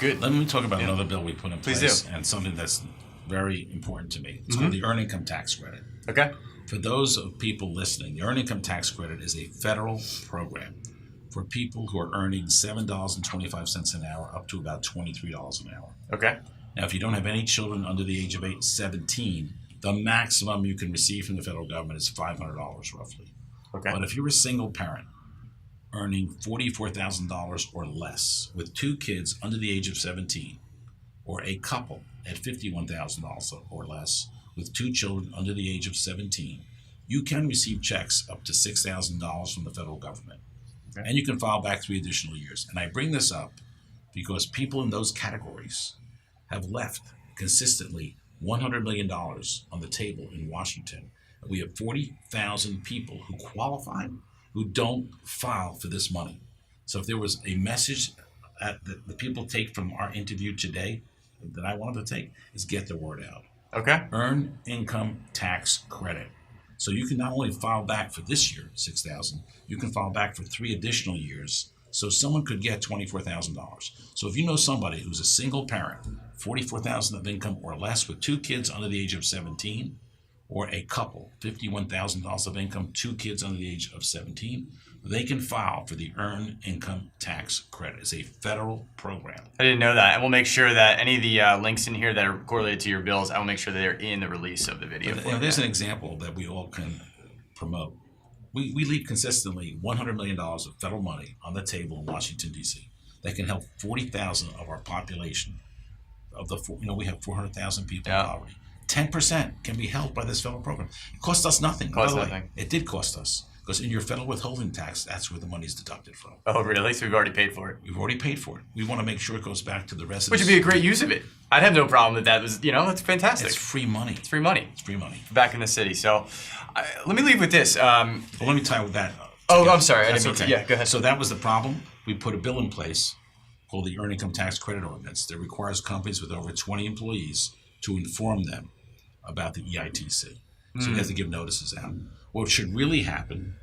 good. Let me talk about another bill we put in Please place do. and something that's very important to me. It's called the Earned Income Tax Credit. Okay. For those of people listening, the Earned Income Tax Credit is a federal program for people who are earning $7.25 an hour up to about $23 an hour. Okay. Now, if you don't have any children under the age of 17, the maximum you can receive from the federal government is $500 roughly. Okay. But if you're a single parent earning $44,000 or less with 2 kids under the age of 17, or a couple at $51,000 or less with 2 children under the age of 17, you can receive checks up to $6,000 from the federal government. Okay. And you can file back 3 additional years. And I bring this up because people in those categories have left consistently $100 million on the table in Washington. We have 40,000 people who qualify who don't file for this money. So if there was a message that the people take from our interview today that I wanted to take is get the word out. Okay. Earned Income Tax Credit. So you can not only file back for this year, $6,000, you can file back for 3 additional years. So someone could get $24,000. So if you know somebody who's a single parent, $44,000 of income or less with 2 kids under the age of 17, or a couple, $51,000 of income, 2 kids under the age of 17, they can file for the Earned Income Tax Credit. It's a federal program. I didn't know that. And we'll make sure that any of the links in here that are correlated to your bills, I will make sure that they're in the release of the video. There's an example that we all can promote. We leave consistently $100 million of federal money on the table in Washington, D.C. that can help 40,000 of our population. We have 400,000 people in poverty. 10% can be helped by this federal program. It costs us nothing. By the way, it did cost us. Because in your federal withholding tax, that's where the money is deducted from. Oh, really? So we've already paid for it? We've already paid for it. We want to make sure it goes back to the residents. Which would be a great use of it. I'd have no problem that was, that's fantastic. It's free money. It's free money. It's free money. Back in the city. So let me leave with this. Well, let me tie with that. I'm sorry. That's okay. Yeah, go ahead. So that was the problem. We put a bill in place called the Earned Income Tax Credit Ordinance that requires companies with over 20 employees to inform them about the EITC. So you have to give notices out. What should really happen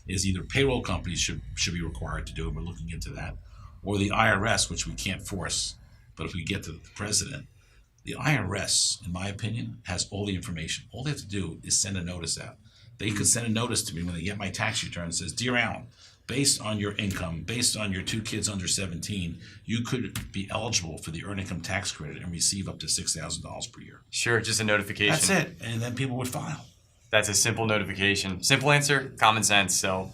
is either payroll companies should be required to do it, we're looking into that, or the IRS, which we can't force, but if we get to the president, the IRS, in my opinion, has all the information. All they have to do is send a notice out. They could send a notice to me when they get my tax return and says, Dear Allan, based on your income, based on your 2 kids under 17, you could be eligible for the Earned Income Tax Credit and receive up to $6,000 per year. Sure, just a notification. That's it, and then people would file. That's a simple notification. Simple answer, common sense. So